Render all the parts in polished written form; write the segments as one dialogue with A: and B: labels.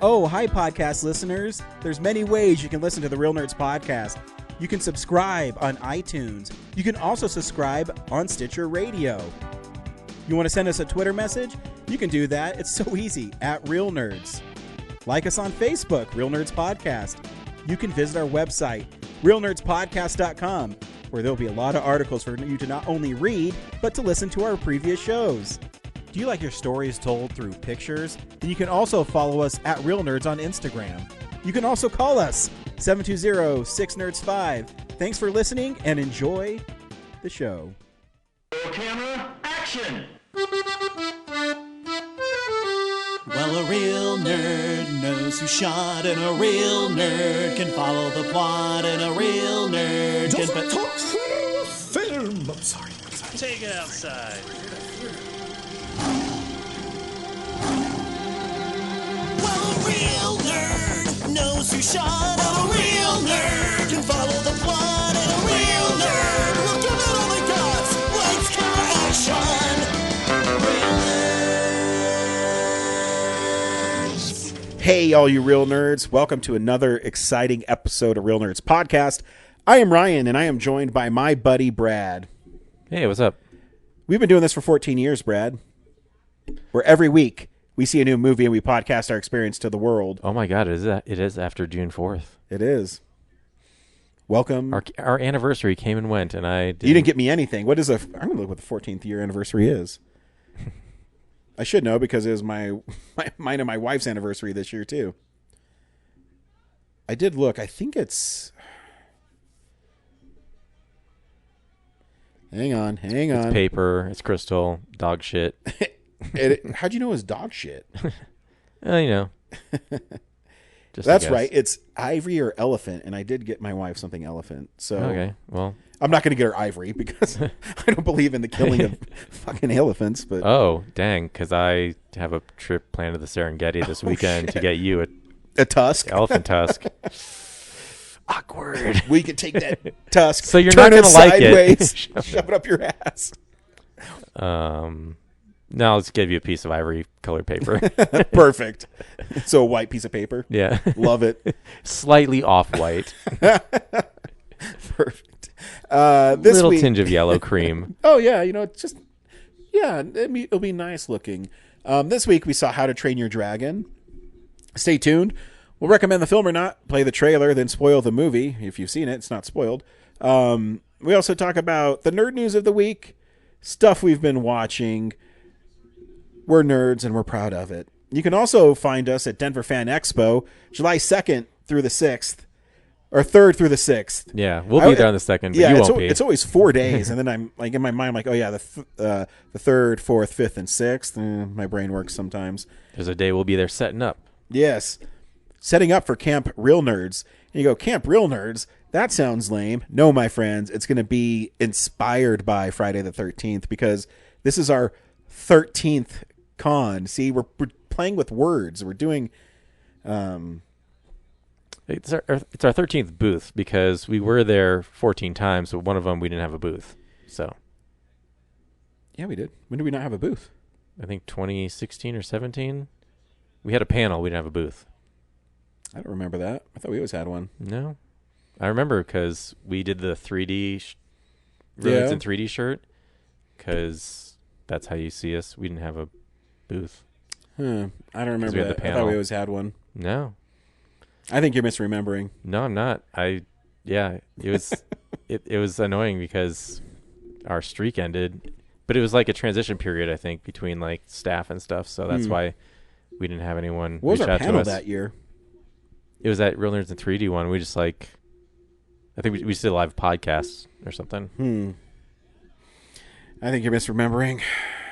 A: Oh, hi, podcast listeners. There's many ways you can listen to the Real Nerds podcast. You can subscribe on iTunes. You can also subscribe on Stitcher Radio. You want to send us a Twitter message? You can do that. It's so easy, at Real Nerds. Like us on Facebook, Real Nerds Podcast. You can visit our website, realnerdspodcast.com, where there'll be a lot of articles for you to not only read, but to listen to our previous shows. Do you like your stories told through pictures? Then you can also follow us at Real Nerds on Instagram. You can also call us, 720-6nerds5. Thanks for listening and enjoy the show.
B: Camera, action!
C: Well, a real nerd knows who shot, and a real nerd can follow the plot, and a real nerd can...
D: talk film! I'm sorry.
E: Take it outside.
C: Well, a real nerd knows who shot, and a real nerd can follow the plot, and a real nerd will give it all they got. Lights, camera, action! Real nerds.
A: Hey, all you Real Nerds. Welcome to another exciting episode of Real Nerds Podcast. I am Ryan, and I am joined by my buddy, Brad.
E: Hey, what's up?
A: We've been doing this for 14 years, Brad, where every week we see a new movie and we podcast our experience to the world.
E: Oh my God, it is after June 4th.
A: It is. Welcome.
E: Our anniversary came and went, and I didn't...
A: You didn't get me anything. I'm going to look what the 14th year anniversary is. I should know because it was mine and my wife's anniversary this year, too. I did look. I think it's... Hang on.
E: It's paper, it's crystal, dog shit.
A: How'd you know it was dog shit?
E: You know.
A: That's right. It's ivory or elephant, and I did get my wife something elephant. So
E: okay, well,
A: I'm not going to get her ivory because I don't believe in the killing of fucking elephants. But
E: oh, dang, because I have a trip planned to the Serengeti this weekend to get you
A: a tusk,
E: elephant tusk. Awkward.
A: We can take that tusk,
E: so you're
A: turn
E: not going to like
A: sideways,
E: it.
A: shove it up your ass.
E: No, let's give you a piece of ivory colored paper.
A: Perfect. So a white piece of paper.
E: Yeah.
A: Love it.
E: Slightly off-white.
A: Perfect. This
E: little
A: week,
E: tinge of yellow cream.
A: Oh, yeah. You know, it's just, yeah, it'll be nice looking. This week we saw How to Train Your Dragon. Stay tuned. We'll recommend the film or not, play the trailer, then spoil the movie. If you've seen it, it's not spoiled. We also talk about the nerd news of the week, stuff we've been watching. We're nerds, and we're proud of it. You can also find us at Denver Fan Expo, July 2nd through the 6th, or 3rd through the 6th.
E: Yeah, we'll be there on the 2nd, but you won't be.
A: It's always 4 days, and then I'm like in my mind, I'm like, oh yeah, the 3rd, 4th, 5th, and 6th. My brain works sometimes.
E: There's a day we'll be there setting up.
A: Yes. Setting up for Camp Real Nerds. And you go, Camp Real Nerds? That sounds lame. No, my friends, it's going to be inspired by Friday the 13th because this is our 13th con. See, we're playing with words. We're doing...
E: It's our 13th booth because we were there 14 times, but one of them we didn't have a booth. So,
A: yeah, we did. When did we not have a booth?
E: I think 2016 or 17. We had a panel. We didn't have a booth.
A: I don't remember that. I thought we always had one.
E: No. I remember because we did the 3D Roads in 3D shirt because that's how you see us. We didn't have a booth.
A: I don't remember that. I thought we always had one.
E: No.
A: I think you're misremembering.
E: No, I'm not. It was it was annoying because our streak ended, but it was like a transition period, I think, between like staff and stuff. So that's why we didn't have anyone
A: What was
E: reach
A: our
E: out to
A: panel
E: us.
A: that year?
E: It was that Real Nerds in 3D one. We just I think we just did a live podcast or something.
A: I think you're misremembering.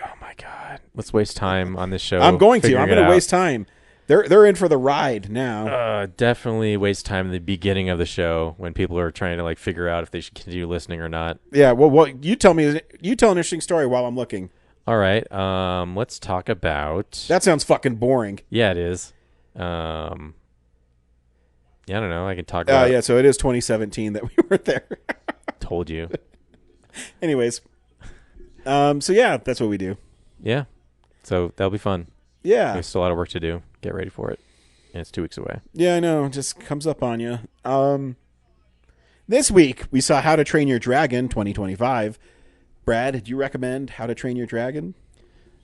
E: Oh my God. Let's waste time on this show.
A: I'm going to
E: figuring
A: waste time. They're in for the ride now.
E: Definitely waste time in the beginning of the show when people are trying to figure out if they should continue listening or not.
A: Yeah, well, you tell an interesting story while I'm looking.
E: All right. Let's talk about...
A: That sounds fucking boring.
E: Yeah, it is. Yeah, I don't know. I can talk about...
A: Yeah, so it is 2017 that we were there.
E: Told you.
A: Anyways. So yeah, that's what we do.
E: Yeah. So that'll be fun.
A: Yeah.
E: There's still a lot of work to do. Get ready for it. and it's 2 weeks away.
A: Yeah, I know. It just comes up on you. This week, we saw How to Train Your Dragon 2025. Brad, did you recommend How to Train Your Dragon?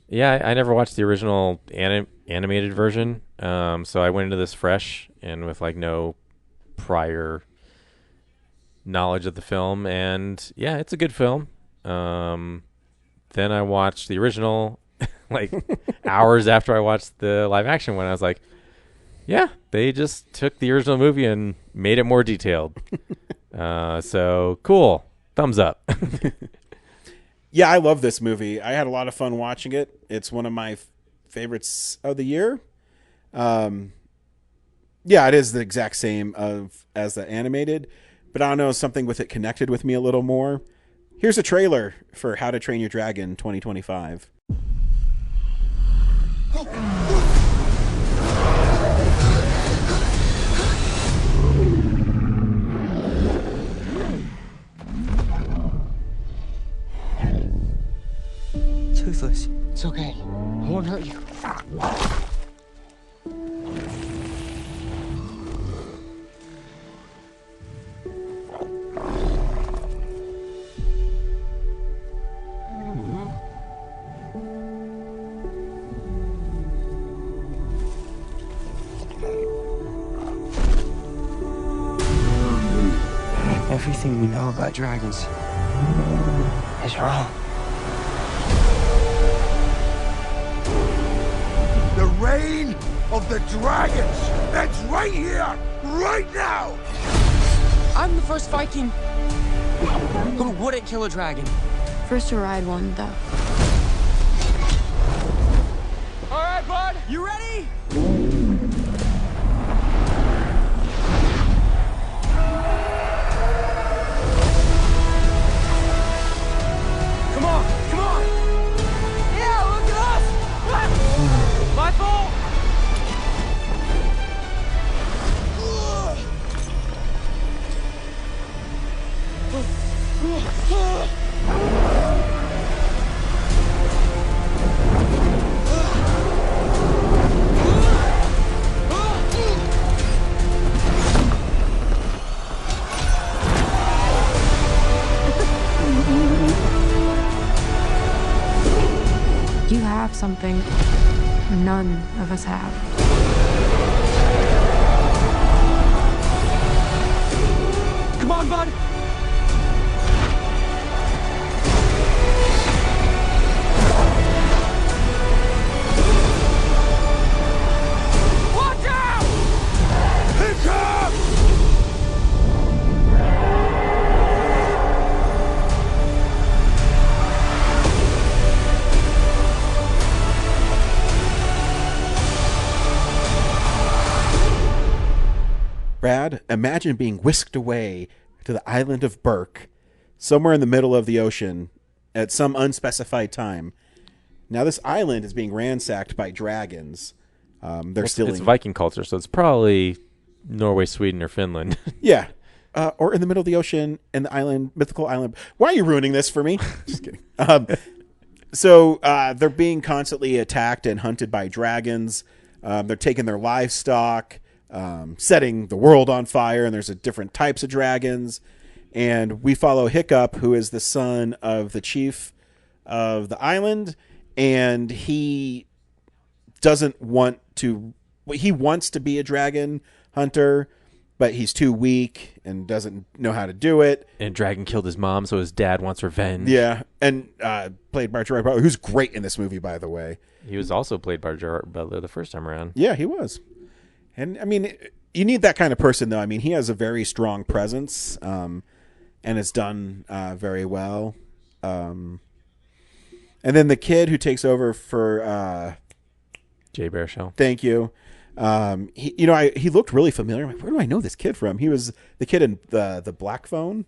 E: Yeah, I never watched the original animated version, so I went into this fresh and with like no prior knowledge of the film, and yeah, it's a good film. Then I watched the original like hours after I watched the live action one. I was like, yeah, they just took the original movie and made it more detailed. So cool. Thumbs up.
A: Yeah, I love this movie. I had a lot of fun watching it. It's one of my favorites of the year. Yeah, it is the exact same as the animated, but I don't know, something with it connected with me a little more. Here's a trailer for How to Train Your Dragon 2025.
F: Toothless. It's okay. I won't hurt you. Everything we know about dragons is wrong.
D: The reign of the dragons ends right here, right now!
F: I'm the first Viking who wouldn't kill a dragon.
G: First to ride one, though.
F: All right, bud, you ready? Come on, come on! Yeah, look at us! My fault!
G: You have something none of us have.
F: Come on, bud! Watch out!
D: Here comes!
A: Brad, imagine being whisked away to the island of Burke, somewhere in the middle of the ocean, at some unspecified time. Now, this island is being ransacked by dragons. They're stealing.
E: It's Viking culture, so it's probably Norway, Sweden, or Finland.
A: Yeah. Or in the middle of the ocean and the island, mythical island. Why are you ruining this for me? Just kidding. So they're being constantly attacked and hunted by dragons. They're taking their livestock, setting the world on fire, and there's different types of dragons. And we follow Hiccup, who is the son of the chief of the island, and he doesn't want to. He wants to be a dragon hunter, but he's too weak and doesn't know how to do it.
E: And dragon killed his mom, so his dad wants revenge.
A: Yeah, and played by Gerard Butler, who's great in this movie, by the way.
E: He was also played by Gerard Butler the first time around.
A: Yeah, he was. And, I mean, you need that kind of person, though. I mean, he has a very strong presence, and it's done very well. And then the kid who takes over for...
E: Jay Baruchel.
A: Thank you. He looked really familiar. I'm like, where do I know this kid from? He was the kid in the Black Phone.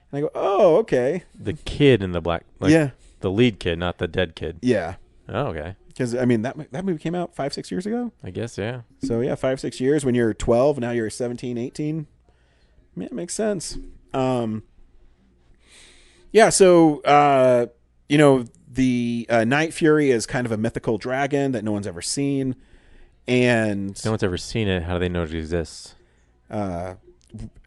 A: And I go, oh, okay.
E: The kid in the black...
A: Yeah.
E: The lead kid, not the dead kid.
A: Yeah.
E: Oh, okay.
A: Because, I mean, that movie came out 5-6 years ago.
E: I guess, yeah.
A: So, yeah, 5-6 years. When you're 12, now you're 17, 18. Yeah, it makes sense. Yeah, so, the Night Fury is kind of a mythical dragon that no one's ever seen. And
E: no one's ever seen it. How do they know it exists?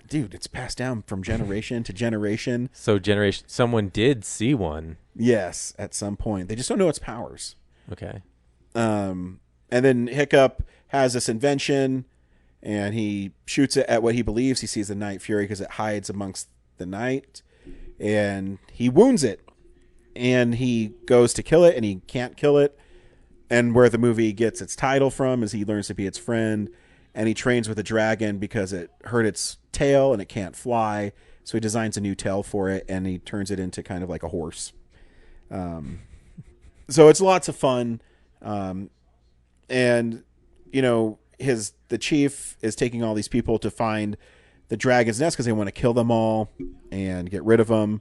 A: Dude, it's passed down from generation to generation.
E: So someone did see one.
A: Yes, at some point. They just don't know its powers.
E: Okay.
A: And then Hiccup has this invention, and he shoots it at what he believes he sees the Night Fury because it hides amongst the night, and he wounds it. And he goes to kill it, and he can't kill it. And where the movie gets its title from is he learns to be its friend, and he trains with a dragon because it hurt its tail and it can't fly. So he designs a new tail for it, and he turns it into kind of like a horse. So it's lots of fun. And, you know, the chief is taking all these people to find the dragon's nest because they want to kill them all and get rid of them.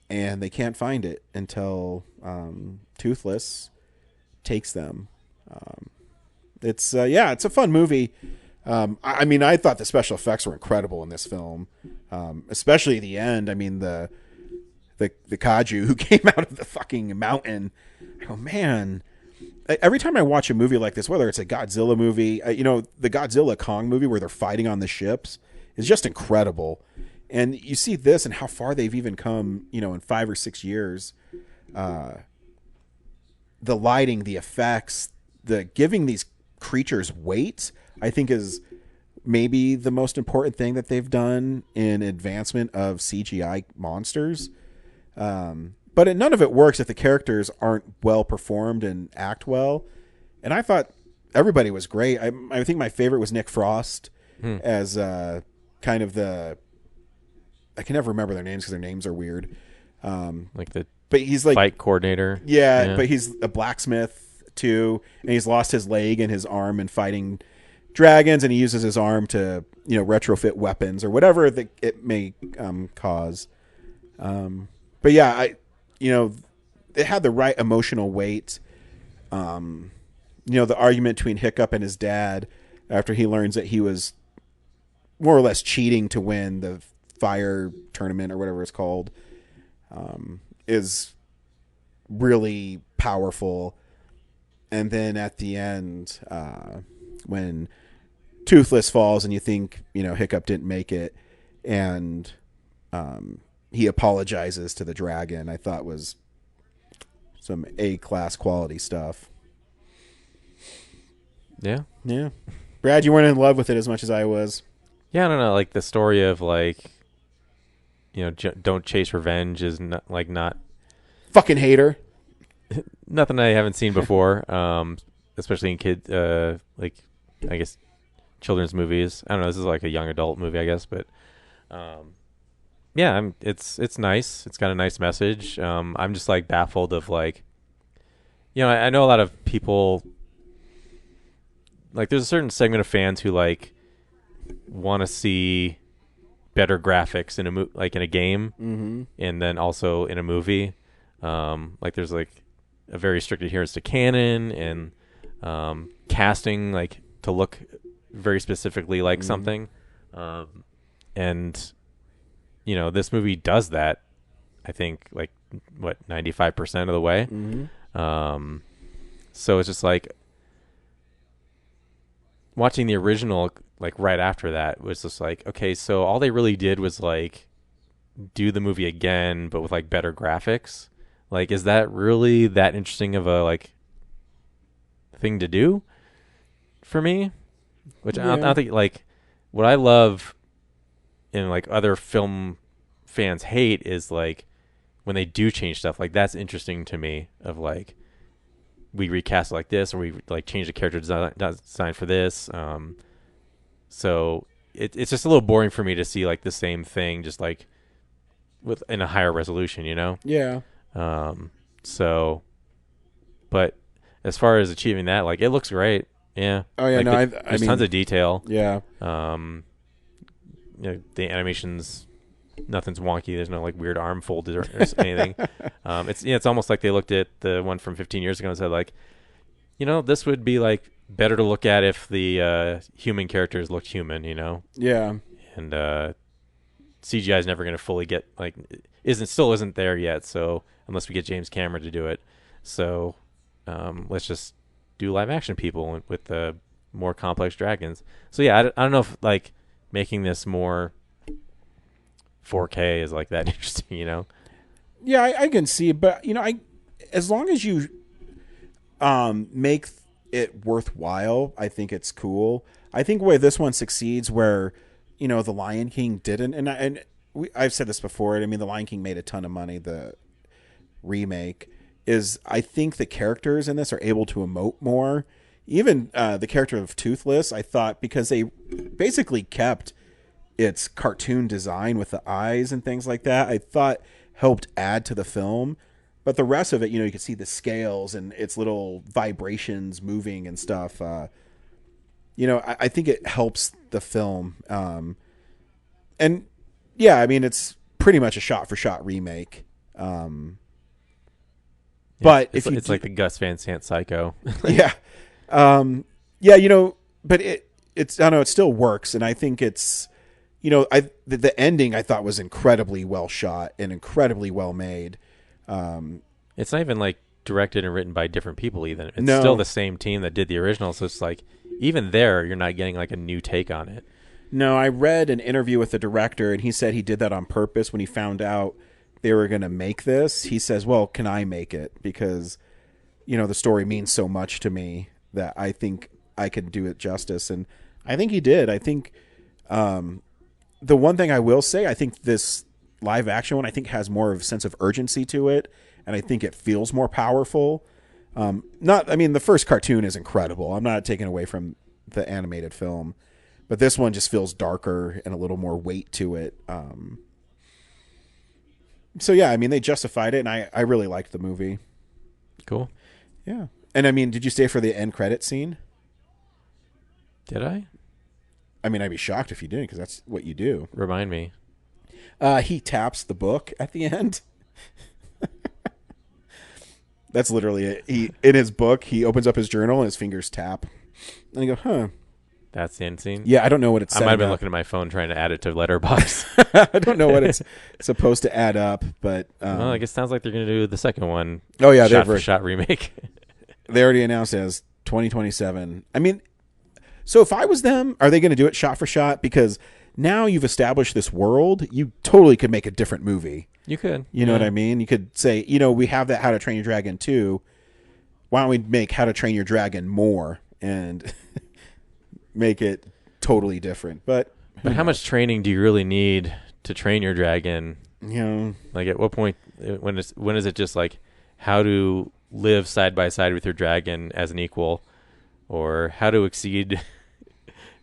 A: And they can't find it until Toothless takes them. It's a fun movie. I mean, I thought the special effects were incredible in this film, especially the end. I mean, the kaiju who came out of the fucking mountain. Oh man! Every time I watch a movie like this, whether it's a Godzilla movie, the Godzilla Kong movie where they're fighting on the ships is just incredible. And you see this and how far they've even come, in 5 or 6 years. The lighting, the effects, the giving these creatures weight, I think is maybe the most important thing that they've done in advancement of CGI monsters. But none of it works if the characters aren't well performed and act well. And I thought everybody was great. I think my favorite was Nick Frost as kind of I can never remember their names because their names are weird.
E: But
A: he's like
E: fight coordinator.
A: Yeah, but he's a blacksmith too, and he's lost his leg and his arm in fighting dragons, and he uses his arm to retrofit weapons or whatever it may cause. But yeah, it had the right emotional weight. The argument between Hiccup and his dad after he learns that he was more or less cheating to win the fire tournament or whatever it's called, is really powerful. And then at the end, when Toothless falls and you think, Hiccup didn't make it, and he apologizes to the dragon, I thought was some A-class quality stuff.
E: Yeah.
A: Yeah. Brad, you weren't in love with it as much as I was.
E: Yeah, I don't know. Like the story of don't chase revenge is not
A: fucking hater.
E: Nothing I haven't seen before, especially in I guess children's movies. I don't know. This is like a young adult movie, I guess, but yeah, it's nice. It's got a nice message. I'm just baffled of I know a lot of people there's a certain segment of fans who want to see better graphics in in a game, and then also in a movie. There's a very strict adherence to canon and casting, to look very specifically like something. And this movie does that. I think 95% of the way. So it's just watching the original right after that was just okay, so all they really did was do the movie again but with better graphics. Is that really that interesting of a thing to do for me? Which I don't think what I love and other film fans hate is when they do change stuff. That's interesting to me of we recast it like this, or we change the character design for this. So it's just a little boring for me to see the same thing just with in a higher resolution,
A: Yeah.
E: So, but as far as achieving that, it looks great. Yeah.
A: Oh yeah. No,
E: there's tons of detail.
A: Yeah.
E: The animations, nothing's wonky. There's no weird arm folded or anything. It's almost like they looked at the one from 15 years ago and said this would be better to look at if the human characters looked human,
A: Yeah.
E: And CGI is never going to fully get isn't there yet. So unless we get James Cameron to do it, so let's just do live action people with the more complex dragons. So yeah, I don't know if like making this more 4K is like that interesting, you know?
A: Yeah, I can see it, but as long as you make it worthwhile, I think it's cool. I think where this one succeeds, where the Lion King didn't, and I've said this before. I mean, the Lion King made a ton of money. The remake is, I think, the characters in this are able to emote more. Even the character of Toothless, I thought, because they basically kept its cartoon design with the eyes and things like that, I thought helped add to the film. But the rest of it, you could see the scales and its little vibrations moving and stuff. I think it helps the film. And yeah, I mean, it's pretty much a shot-for-shot remake. But
E: it's like the Gus Van Sant Psycho.
A: Yeah. But it's, I don't know, it still works. And I think it's, the ending I thought was incredibly well shot and incredibly well made.
E: It's not even like directed and written by different people even. It's
A: No.
E: still the same team that did the original. So it's like, even there, you're not getting like a new take on it.
A: No, I read an interview with the director, and he said he did that on purpose when he found out they were going to make this. He says, well, can I make it? Because, the story means so much to me that I think I can do it justice. And I think he did. I think the one thing I will say, I think this live action one, I think has more of a sense of urgency to it. And I think it feels more powerful. The first cartoon is incredible. I'm not taking away from the animated film, but this one just feels darker and a little more weight to it. So yeah, I mean, they justified it, and I really liked the movie.
E: Cool.
A: Yeah. And I mean, did you stay for the end credit scene?
E: Did I?
A: I mean, I'd be shocked if you didn't, because that's what you do.
E: Remind me.
A: He taps the book at the end. That's literally it. In his book, he opens up his journal and his fingers tap. And I go, huh.
E: That's the end scene?
A: Yeah, I don't know what it's
E: I might have been looking at my phone trying to add it to Letterboxd.
A: I don't know what it's supposed to add up, but...
E: well, I guess it sounds like they're going to do the second one.
A: Oh, yeah.
E: Shot-for-shot remake.
A: They already announced it as 2027. I mean, so if I was them, are they going to do it shot for shot? Because now you've established this world, you totally could make a different movie.
E: You could.
A: You know what I mean? You could say, we have that How to Train Your Dragon 2. Why don't we make How to Train Your Dragon more and make it totally different? But
E: how much training do you really need to train your dragon? Like at what point, when is it just like how to live side by side with your dragon as an equal, or how to exceed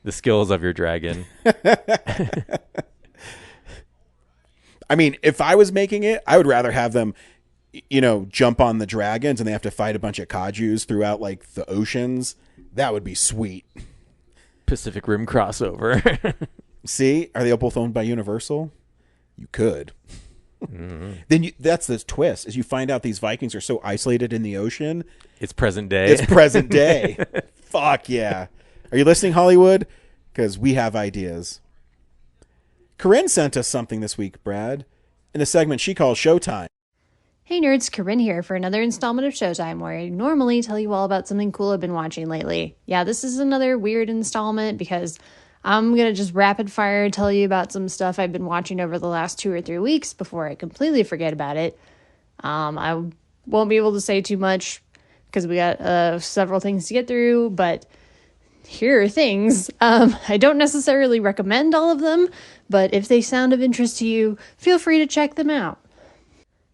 E: the skills of your dragon?
A: I mean, if I was making it, I would rather have them, jump on the dragons and they have to fight a bunch of kajus throughout like the oceans. That would be sweet.
E: Pacific Rim crossover.
A: See, are they both owned by Universal? You could. Then that's the twist, is you find out these Vikings are so isolated in the ocean.
E: It's present day.
A: It's present day. Fuck yeah. Are you listening, Hollywood? Because we have ideas. Corinne sent us something this week, Brad, in a segment she calls Showtime.
H: Hey nerds, Corinne here for another installment of Showtime, where I normally tell you all about something cool I've been watching lately. Yeah, this is another weird installment because I'm going to just rapid fire tell you about some stuff I've been watching over the last 2 or 3 weeks before I completely forget about it. I won't be able to say too much because we got several things to get through, but here are things. I don't necessarily recommend all of them, but if they sound of interest to you, feel free to check them out.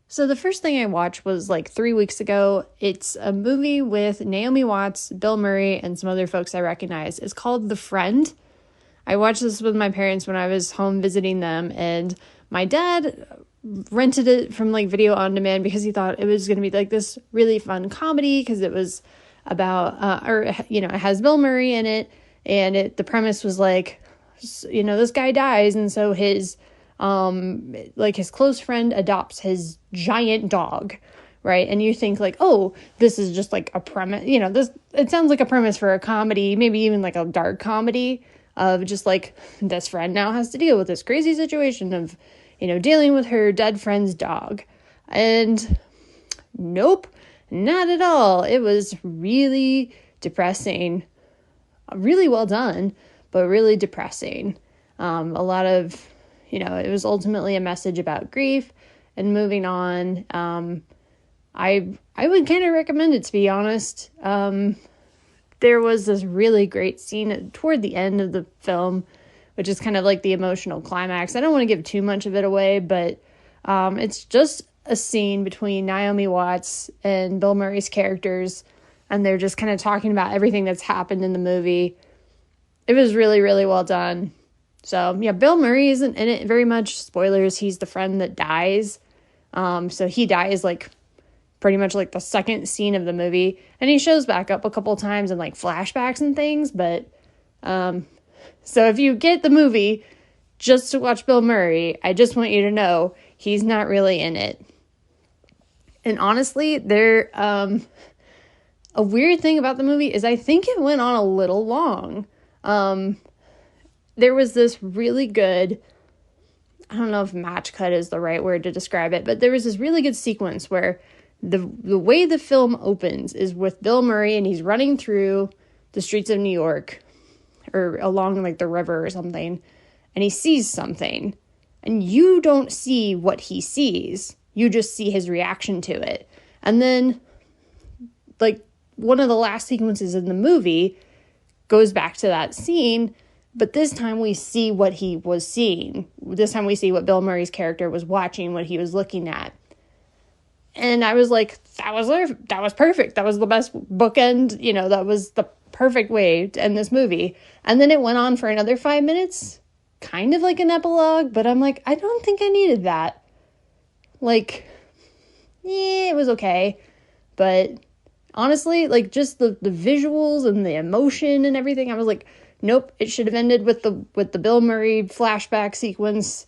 H: So the first thing I watched was like 3 weeks ago. It's a movie with Naomi Watts, Bill Murray, and some other folks I recognize. It's called The Friend. I watched this with my parents when I was home visiting them, and my dad rented it from like Video On Demand because he thought it was going to be like this really fun comedy because it was about, it has Bill Murray in it, and the premise was like, this guy dies, and so his close friend adopts his giant dog, right? And you think like, oh, this is just like a premise, it sounds like a premise for a comedy, maybe even like a dark comedy of just like this friend now has to deal with this crazy situation of, dealing with her dead friend's dog. And nope, not at all. It was really depressing. Really well done, but really depressing. A lot of, it was ultimately a message about grief and moving on. I would kind of recommend it, to be honest. There was this really great scene toward the end of the film, which is kind of like the emotional climax. I don't want to give too much of it away, but it's just a scene between Naomi Watts and Bill Murray's characters, and they're just kind of talking about everything that's happened in the movie. It was really, really well done. So, yeah, Bill Murray isn't in it very much. Spoilers, he's the friend that dies. So he dies, like, pretty much, like, the second scene of the movie. And he shows back up a couple times in, like, flashbacks and things. But, so if you get the movie just to watch Bill Murray, I just want you to know he's not really in it. And honestly, a weird thing about the movie is I think it went on a little long. There was this really good, I don't know if match cut is the right word to describe it, but there was this really good sequence where the way the film opens is with Bill Murray, and he's running through the streets of New York, or along like the river or something, and he sees something, and you don't see what he sees. You just see his reaction to it. And then, like, one of the last sequences in the movie goes back to that scene, but this time we see what he was seeing. This time we see what Bill Murray's character was watching, what he was looking at. And I was like, that was perfect. That was the best bookend, that was the perfect way to end this movie. And then it went on for another 5 minutes, kind of like an epilogue, but I'm like, I don't think I needed that. Like, it was okay. But honestly, like, just the visuals and the emotion and everything, I was like, nope, it should have ended with the Bill Murray flashback sequence.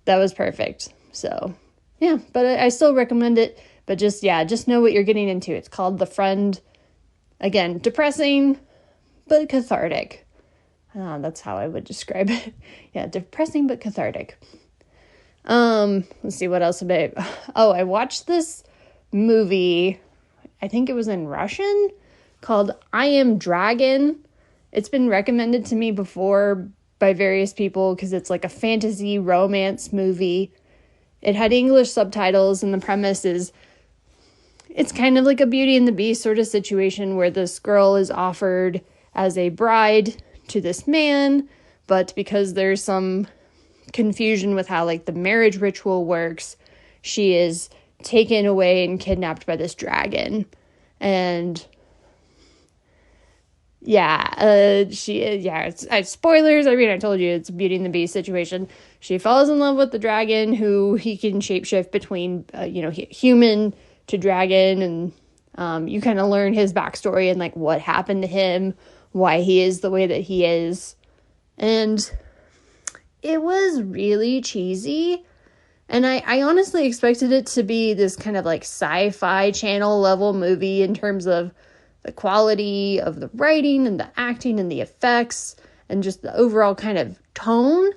H: That was perfect. So, yeah, but I still recommend it. But just know what you're getting into. It's called The Friend. Again, depressing, but cathartic. That's how I would describe it. Yeah, depressing, but cathartic. Let's see, what else about. Oh, I watched this movie, I think it was in Russian, called I Am Dragon. It's been recommended to me before by various people because it's like a fantasy romance movie. It had English subtitles, and the premise is it's kind of like a Beauty and the Beast sort of situation where this girl is offered as a bride to this man, but because there's some confusion with how like the marriage ritual works, she is taken away and kidnapped by this dragon. And it's spoilers. I mean, I told you it's a Beauty and the Beast situation. She falls in love with the dragon, who he can shapeshift between, human to dragon, and you kind of learn his backstory and like what happened to him, why he is the way that he is, and it was really cheesy. And I honestly expected it to be this kind of like sci-fi channel level movie in terms of the quality of the writing and the acting and the effects and just the overall kind of tone.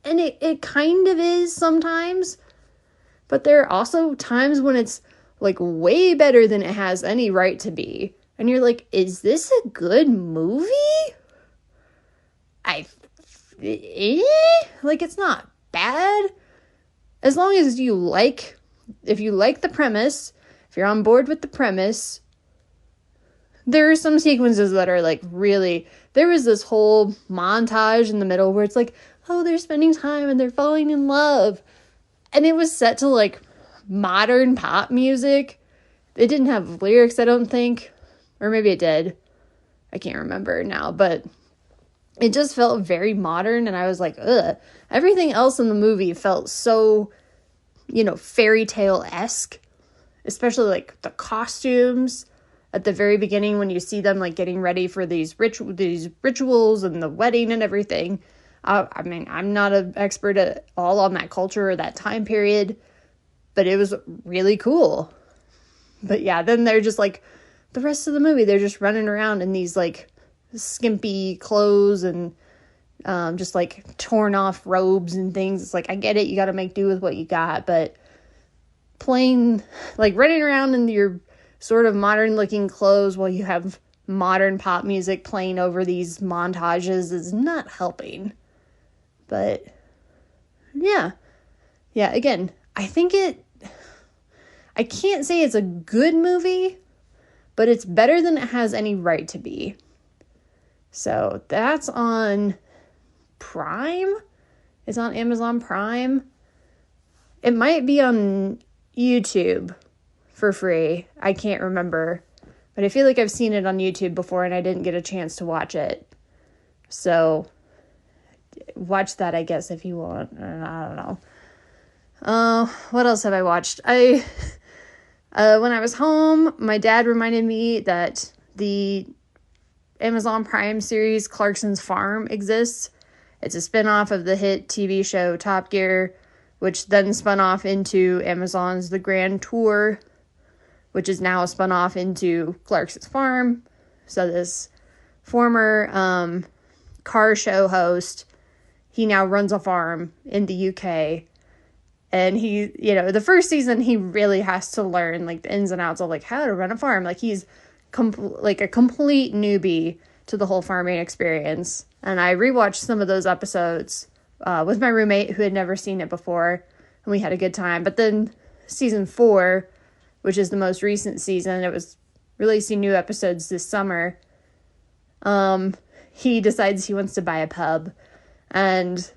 H: And it kind of is sometimes, but there are also times when it's like way better than it has any right to be. And you're like, is this a good movie? Like, it's not bad. As long as if you like the premise, if you're on board with the premise, there are some sequences that are like really, there was this whole montage in the middle where it's like, oh, they're spending time and they're falling in love. And it was set to like modern pop music. It didn't have lyrics, I don't think. Or maybe it did. I can't remember now, but it just felt very modern, and I was like, ugh. Everything else in the movie felt so, fairy tale-esque, especially like the costumes at the very beginning when you see them like getting ready for these rituals and the wedding and everything. I mean, I'm not an expert at all on that culture or that time period, but it was really cool. But yeah, then they're just like, the rest of the movie, they're just running around in these like skimpy clothes and just like torn off robes and things. It's like, I get it, you got to make do with what you got, but running around in your sort of modern looking clothes while you have modern pop music playing over these montages is not helping. But yeah, again, I can't say it's a good movie, but it's better than it has any right to be. So that's on Prime. It's on Amazon Prime. It might be on YouTube for free. I can't remember. But I feel like I've seen it on YouTube before and I didn't get a chance to watch it. So watch that, I guess, if you want. I don't know. What else have I watched? When I was home, my dad reminded me that the Amazon Prime series Clarkson's Farm exists. It's a spin-off of the hit TV show Top Gear, which then spun off into Amazon's The Grand Tour, which is now spun off into Clarkson's Farm. So this former car show host, he now runs a farm in the UK. And he, the first season, he really has to learn, like, the ins and outs of, like, how to run a farm. Like, he's a complete newbie to the whole farming experience. And I rewatched some of those episodes with my roommate who had never seen it before, and we had a good time. But then season 4, which is the most recent season, it was releasing new episodes this summer. He decides he wants to buy a pub, and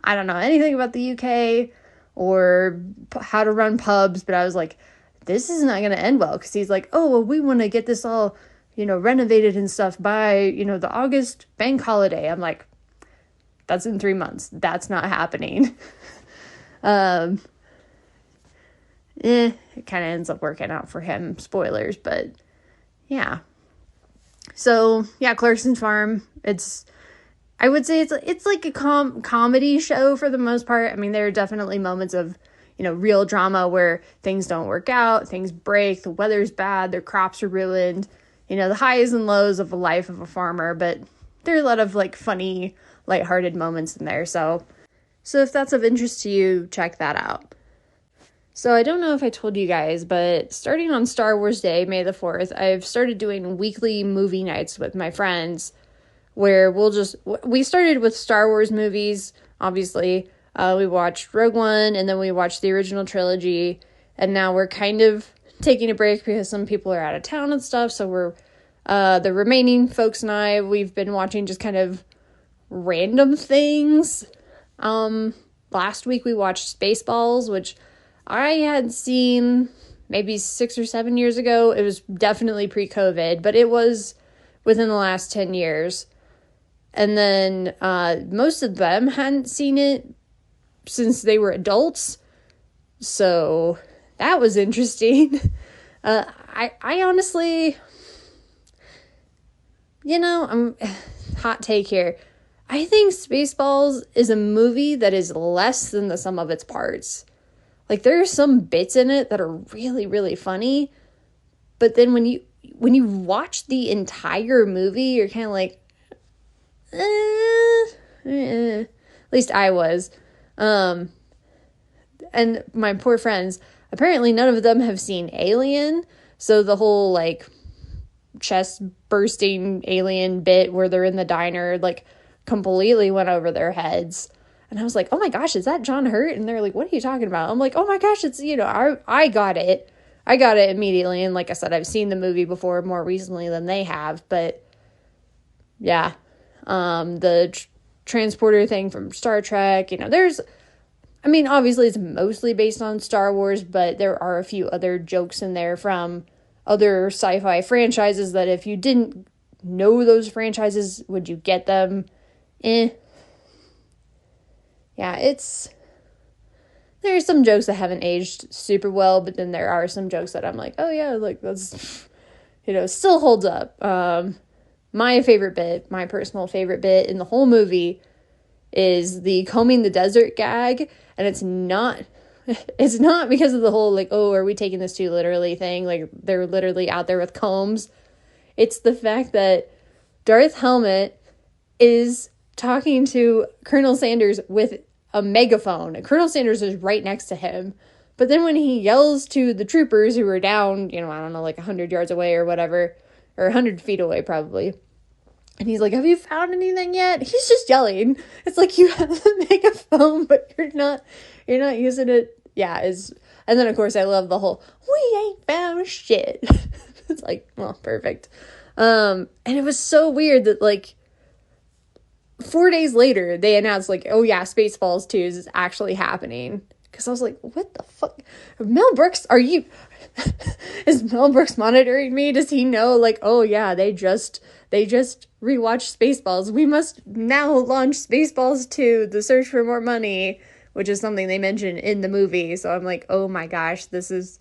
H: I don't know anything about the UK or how to run pubs, but I was like, this is not going to end well, because he's like, oh, well, we want to get this all, renovated and stuff by, the August bank holiday. I'm like, that's in 3 months. That's not happening. It kind of ends up working out for him. Spoilers, but yeah. So, yeah, Clarkson's Farm. I would say it's like a comedy show for the most part. I mean, there are definitely moments of, real drama where things don't work out, things break, the weather's bad, their crops are ruined, the highs and lows of the life of a farmer. But there are a lot of, like, funny, lighthearted moments in there. So if that's of interest to you, check that out. So I don't know if I told you guys, but starting on Star Wars Day, May the 4th, I've started doing weekly movie nights with my friends, where we started with Star Wars movies, obviously. We watched Rogue One, and then we watched the original trilogy, and now we're kind of taking a break because some people are out of town and stuff, so we're, the remaining folks and I, we've been watching just kind of random things. Last week we watched Spaceballs, which I had seen maybe 6 or 7 years ago. It was definitely pre-COVID, but it was within the last 10 years. And then most of them hadn't seen it since they were adults. So that was interesting. I honestly, I'm hot take here. I think Spaceballs is a movie that is less than the sum of its parts. Like, there are some bits in it that are really, really funny. But then when you watch the entire movie, you're kind of like, at least I was. And my poor friends, apparently none of them have seen Alien. So the whole, like, chest bursting alien bit where they're in the diner, like, completely went over their heads. And I was like, oh my gosh, is that John Hurt? And they're like, what are you talking about? I'm like, oh my gosh, it's, I got it. I got it immediately. And like I said, I've seen the movie before more recently than they have. But yeah, the transporter thing from Star Trek, obviously it's mostly based on Star Wars, but there are a few other jokes in there from other sci-fi franchises that if you didn't know those franchises, would you get them? Yeah, there are some jokes that haven't aged super well, but then there are some jokes that I'm like, oh yeah, like that's, still holds up. My personal favorite bit in the whole movie is the combing the desert gag, and it's not because of the whole, like, oh, are we taking this too literally thing? Like, they're literally out there with combs. It's the fact that Darth Helmet is talking to Colonel Sanders with a megaphone. And Colonel Sanders is right next to him, But then when he yells to the troopers who are down, I don't know, like 100 yards away or whatever, or 100 feet away probably, and he's like, have you found anything yet? He's just yelling. It's like you have the megaphone, but you're not using it. Yeah, and then of course I love the whole, we ain't found shit. It's like, well, perfect. And it was so weird that like 4 days later they announced like, oh yeah, Spaceballs 2 is actually happening. Because I was like, what the fuck? Mel Brooks, is Mel Brooks monitoring me? Does he know like, oh yeah, they just rewatched Spaceballs. We must now launch Spaceballs 2, The Search for More Money, which is something they mentioned in the movie. So I'm like, oh my gosh, this is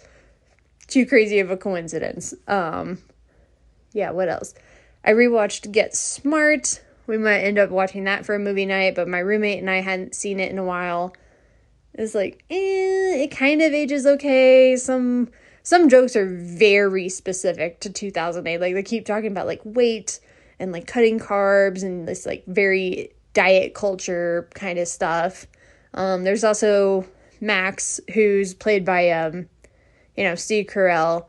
H: too crazy of a coincidence. Yeah, what else? I rewatched Get Smart. We might end up watching that for a movie night, but my roommate and I hadn't seen it in a while. It's like, it kind of ages okay. Some jokes are very specific to 2008. Like, they keep talking about, like, weight and, like, cutting carbs and this, like, very diet culture kind of stuff. There's also Max, who's played by, Steve Carell.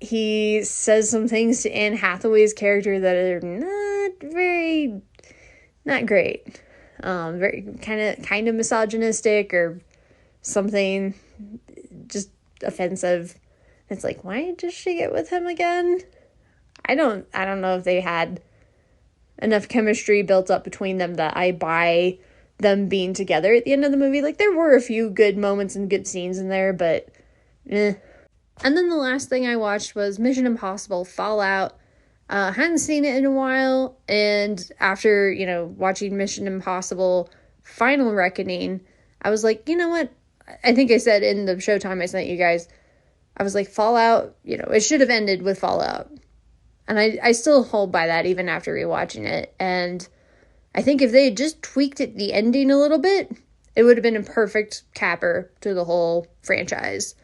H: He says some things to Anne Hathaway's character that are not great. Very kind of misogynistic or something, just offensive. It's like, why does she get with him again? I don't know if they had enough chemistry built up between them that I buy them being together at the end of the movie. Like, there were a few good moments and good scenes in there, but eh. And then the last thing I watched was Mission Impossible Fallout. Hadn't seen it in a while, and after, watching Mission Impossible Final Reckoning, I was like, you know what? I think I said in the Showtime I sent you guys, I was like, Fallout, it should have ended with Fallout. And I still hold by that even after rewatching it. And I think if they had just tweaked the ending a little bit, it would have been a perfect capper to the whole franchise.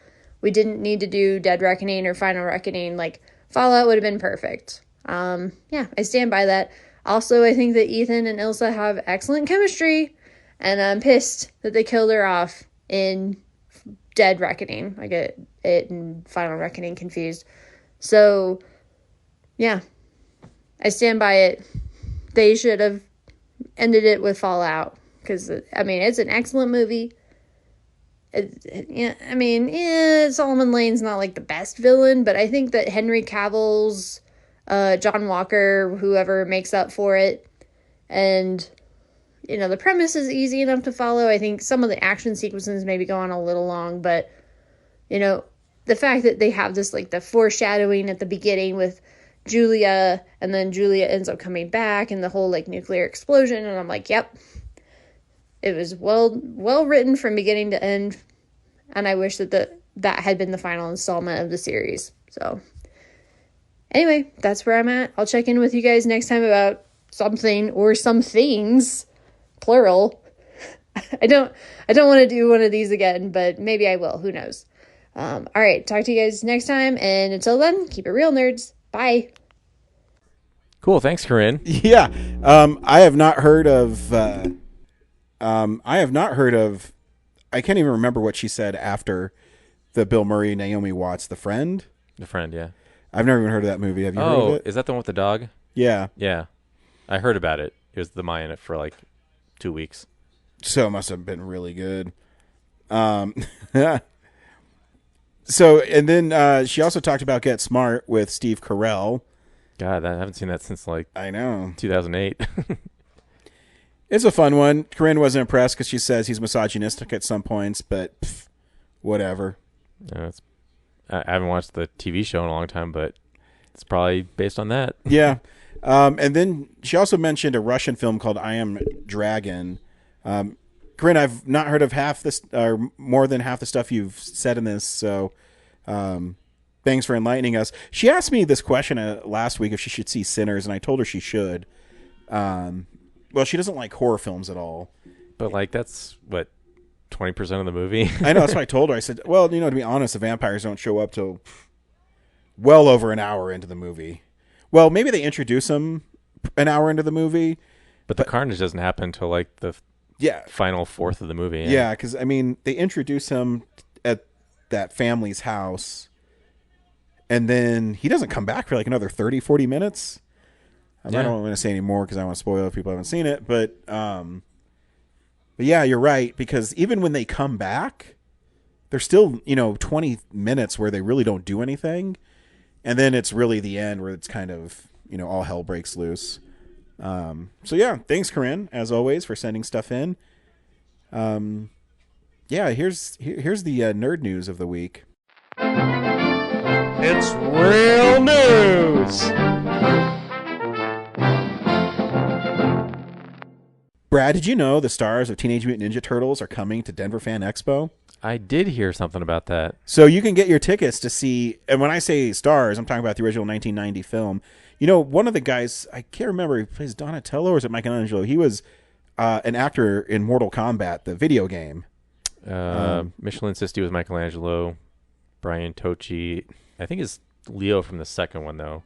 H: We didn't need to do Dead Reckoning or Final Reckoning. Like, Fallout would have been perfect. Yeah, I stand by that. Also, I think that Ethan and Ilsa have excellent chemistry, and I'm pissed that they killed her off in Dead Reckoning. I get it and Final Reckoning confused. So, yeah, I stand by it. They should have ended it with Fallout, because, it's an excellent movie. Solomon Lane's not, like, the best villain, but I think that Henry Cavill's John Walker, whoever makes up for it. And, the premise is easy enough to follow. I think some of the action sequences maybe go on a little long, but, the fact that they have this, like, the foreshadowing at the beginning with Julia, and then Julia ends up coming back, and the whole, like, nuclear explosion, and I'm like, yep. It was well written from beginning to end, and I wish that that had been the final installment of the series. So, anyway, that's where I'm at. I'll check in with you guys next time about something or some things, plural. I don't want to do one of these again, but maybe I will. Who knows? All right, talk to you guys next time, and until then, keep it real, nerds. Bye.
E: Cool. Thanks, Corinne.
A: Yeah. I have not heard of. I can't even remember what she said after the Bill Murray, Naomi Watts, The Friend.
E: The Friend, yeah.
A: I've never even heard of that movie. Have you heard of it?
E: Is that the one with the dog?
A: Yeah.
E: Yeah. I heard about it. It was the Maya in it for like 2 weeks.
A: So it must have been really good. So, and then she also talked about Get Smart with Steve Carell.
E: God, I haven't seen that since like
A: I know 2008. It's a fun one. Corinne wasn't impressed because she says he's misogynistic at some points, but whatever.
E: Yeah, I haven't watched the TV show in a long time, but it's probably based on that.
A: Yeah. And then she also mentioned a Russian film called I Am Dragon. Corinne, I've not heard of half this or more than half the stuff you've said in this, so thanks for enlightening us. She asked me this question last week if she should see Sinners, and I told her she should. Well, she doesn't like horror films at all.
E: But, like, that's, 20% of the movie?
A: I know, that's what I told her. I said, well, to be honest, the vampires don't show up till well over an hour into the movie. Well, maybe they introduce them an hour into the movie.
E: But the carnage doesn't happen until, like, the final fourth of the movie.
A: Yeah, because, they introduce him at that family's house, and then he doesn't come back for like another 30, 40 minutes. I don't want to say any more because I want to spoil it if people haven't seen it. But yeah, you're right, because even when they come back, there's still 20 minutes where they really don't do anything, and then it's really the end where it's kind of all hell breaks loose. So yeah, thanks, Corinne, as always, for sending stuff in. Yeah, here's the nerd news of the week.
B: It's real news.
A: Brad, did you know the stars of Teenage Mutant Ninja Turtles are coming to Denver Fan Expo?
E: I did hear something about that.
A: So you can get your tickets to see, and when I say stars, I'm talking about the original 1990 film. One of the guys, I can't remember, he plays Donatello or is it Michelangelo? He was an actor in Mortal Kombat, the video game.
E: Michelin Sisti was Michelangelo. Brian Tochi, I think is Leo from the second one, though.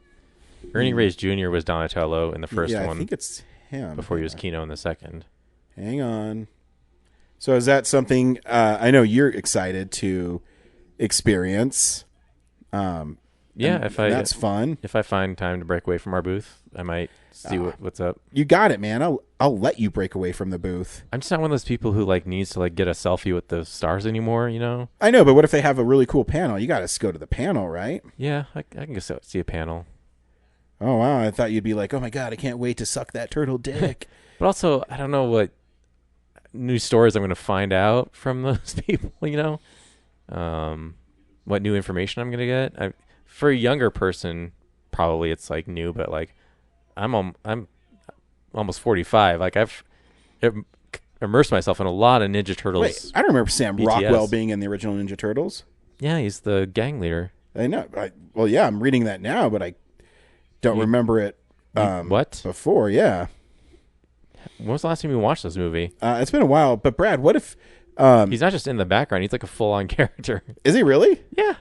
E: Ernie Reyes Jr. was Donatello in the first one.
A: I think it's him.
E: Before he was Kino in the second.
A: Hang on. So is that something I know you're excited to experience? That's fun.
E: If I find time to break away from our booth, I might see what's up.
A: You got it, man. I'll let you break away from the booth.
E: I'm just not one of those people who needs to get a selfie with the stars anymore.
A: I know, but what if they have a really cool panel? You got to go to the panel, right?
E: Yeah, I can go see a panel.
A: Oh wow! I thought you'd be like, "Oh my god, I can't wait to suck that turtle dick."
E: But also, I don't know what new stories I'm going to find out from those people. What new information I'm going to get. For a younger person, probably it's new, but I'm almost 45. I've immersed myself in a lot of Ninja Turtles.
A: Wait, I don't remember Sam
E: BTS.
A: Rockwell being in the original Ninja Turtles.
E: Yeah, he's the gang leader.
A: I know. I'm reading that now, but I don't remember it.
E: What?
A: Before? Yeah.
E: When was the last time you watched this movie?
A: It's been a while. But Brad, what if
E: he's not just in the background? He's a full-on character.
A: Is he really?
E: Yeah.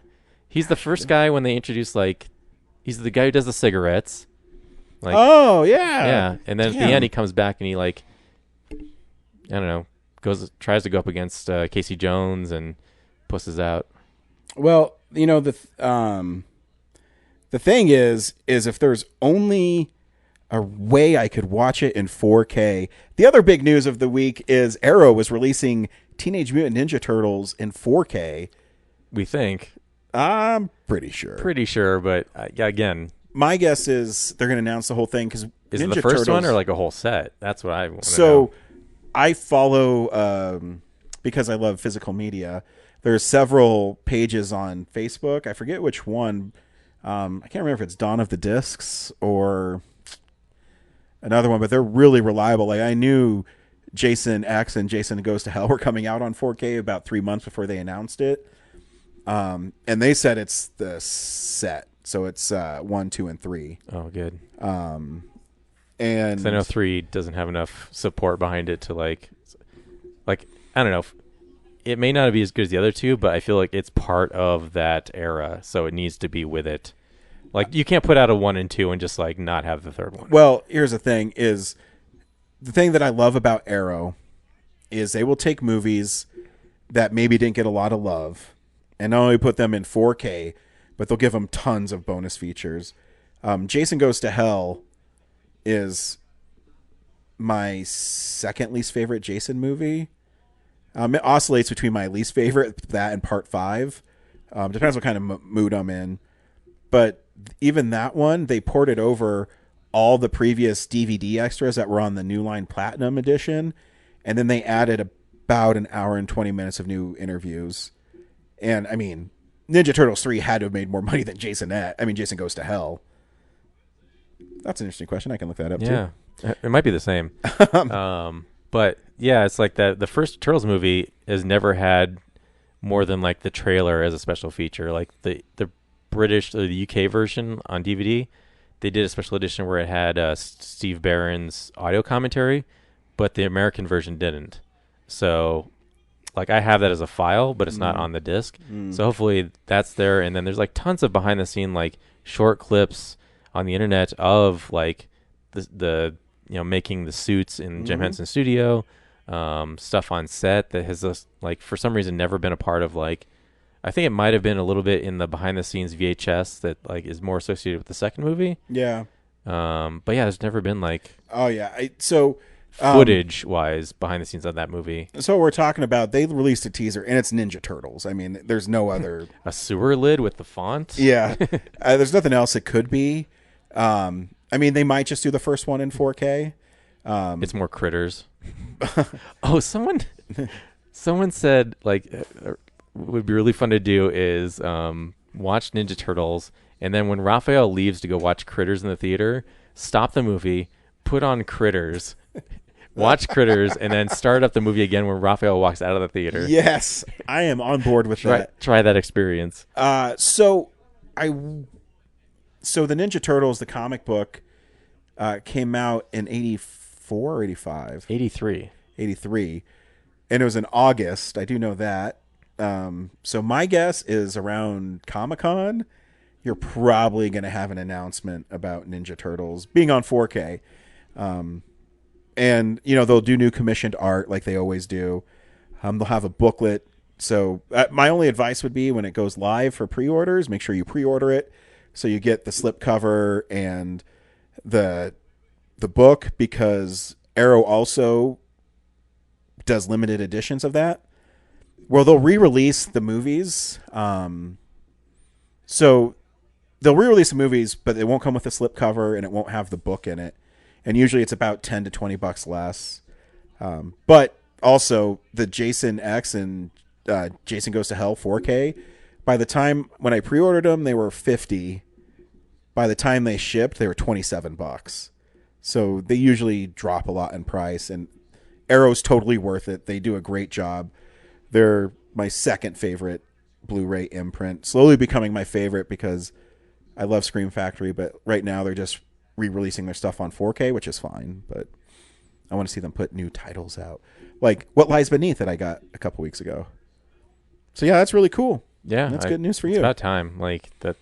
E: He's the first guy when they introduce he's the guy who does the cigarettes.
A: Oh yeah.
E: Yeah, and then at the end he comes back and he I don't know, tries to go up against Casey Jones and pusses out.
A: Well, the thing is if there's only a way I could watch it in 4K. The other big news of the week is Arrow was releasing Teenage Mutant Ninja Turtles in 4K.
E: We think.
A: I'm pretty sure.
E: But again,
A: my guess is they're going to announce the whole thing because
E: is it the first one or a whole set? That's what I want to know.
A: So I follow because I love physical media. There's several pages on Facebook. I forget which one. I can't remember if it's Dawn of the Discs or another one, but they're really reliable. I knew Jason X and Jason Goes to Hell were coming out on 4K about 3 months before they announced it. And they said it's the set. So it's 1, 2, and 3.
E: Oh, good.
A: And
E: I know 3 doesn't have enough support behind it to I don't know. It may not be as good as the other two, but I feel like it's part of that era, so it needs to be with it. You can't put out a 1 and 2 and just not have the third one.
A: Well, here's the thing: is the thing that I love about Arrow is they will take movies that maybe didn't get a lot of love and not only put them in 4K, but they'll give them tons of bonus features. Jason Goes to Hell is my second least favorite Jason movie. It oscillates between my least favorite, that and Part 5. Depends what kind of mood I'm in. But even that one, they ported over all the previous DVD extras that were on the New Line Platinum edition, and then they added about an hour and 20 minutes of new interviews. And, I mean, Ninja Turtles 3 had to have made more money than Jason Goes to Hell. That's an interesting question. I can look that up, too.
E: Yeah, it might be the same. But, yeah, it's that the first Turtles movie has never had more than, the trailer as a special feature. The British or the UK version on DVD, they did a special edition where it had Steve Barron's audio commentary, but the American version didn't. So, I have that as a file, but it's not on the disc. So hopefully that's there. And then there's tons of behind the scene short clips on the internet of the making the suits in Jim Henson's studio, stuff on set that has for some reason never been a part of I think it might have been a little bit in the behind the scenes VHS that like is more associated with the second movie.
A: Yeah.
E: But yeah, there's never been like
A: Oh yeah.
E: footage wise behind the scenes on that movie.
A: So what we're talking about, they released a teaser, and it's Ninja Turtles. I mean, there's no other.
E: A sewer lid with the font.
A: Yeah. There's nothing else it could be. I mean, they might just do the first one in 4K.
E: It's more critters. Oh, someone said like would be really fun to do is watch Ninja Turtles, and then when Raphael leaves to go watch Critters in the theater, stop the movie, put on Critters, watch Critters, and then start up the movie again when Raphael walks out of the theater.
A: Yes, I am on board with that.
E: Try that experience.
A: So the Ninja Turtles, the comic book, came out in 84 or 85?
E: 83.
A: 83. And it was in August. I do know that. So my guess is around Comic-Con, you're probably going to have an announcement about Ninja Turtles being on 4K. And, they'll do new commissioned art like they always do. They'll have a booklet. So my only advice would be when it goes live for pre-orders, make sure you pre-order it so you get the slipcover and the book, because Arrow also does limited editions of that. Well, they'll re-release the movies. So they'll re-release the movies, but it won't come with a slipcover and it won't have the book in it. And usually it's about $10 to $20 less. But also the Jason X and Jason Goes to Hell 4K, by the time when I pre-ordered them, they were $50. By the time they shipped, they were $27. So they usually drop a lot in price, and Arrow's totally worth it. They do a great job. They're my second favorite Blu-ray imprint, slowly becoming my favorite because I love Scream Factory, but right now they're just re-releasing their stuff on 4K, which is fine, but I want to see them put new titles out. Like What Lies Beneath that I got a couple weeks ago. So yeah, that's really cool.
E: Yeah.
A: That's good news for you.
E: It's about time. Like that,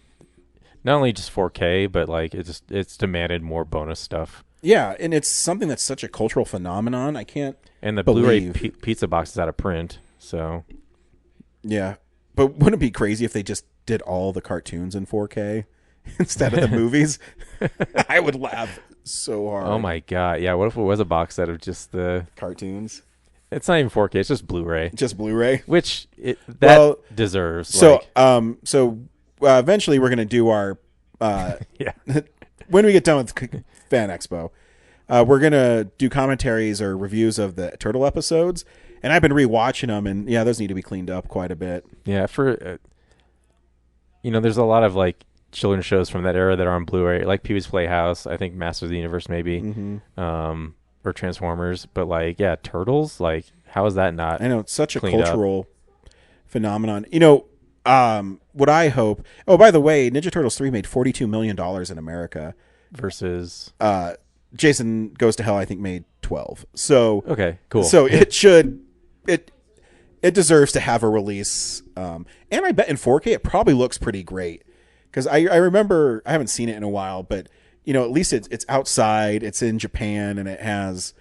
E: not only just 4K, but like it's demanded more bonus stuff.
A: Yeah, and it's something that's such a cultural phenomenon. I can't
E: And the
A: believe.
E: Blu-ray pizza box is out of print, so
A: Yeah, but wouldn't it be crazy if they just did all the cartoons in 4K instead of the movies? I would laugh so hard.
E: oh my god, yeah. What if it was a box set of just the?
A: Cartoons,
E: It's not even 4K. It's just Blu-ray,
A: just Blu-ray.
E: which
A: Well,
E: deserves.
A: So,
E: like,
A: eventually we're gonna do our
E: yeah.
A: when we get done with Fan Expo, we're gonna do commentaries or reviews of the Turtle episodes, and I've been rewatching them, and yeah, those need to be cleaned up quite a bit.
E: Yeah, for there's a lot of like children's shows from that era that are on Blu-ray, like Pee-wee's Playhouse, I think Masters of the Universe maybe, or Transformers. But like, yeah, Turtles, like, how is that not?
A: I know it's such a
E: cleaned up?
A: cultural phenomenon. What I hope. Oh, by the way, Ninja Turtles 3 made $42 million in America.
E: Versus
A: Jason Goes to Hell, I think, made 12. So
E: okay, cool.
A: So it should it deserves to have a release. And I bet in 4K it probably looks pretty great, because I remember, I haven't seen it in a while, but at least it's outside, it's in Japan, and it has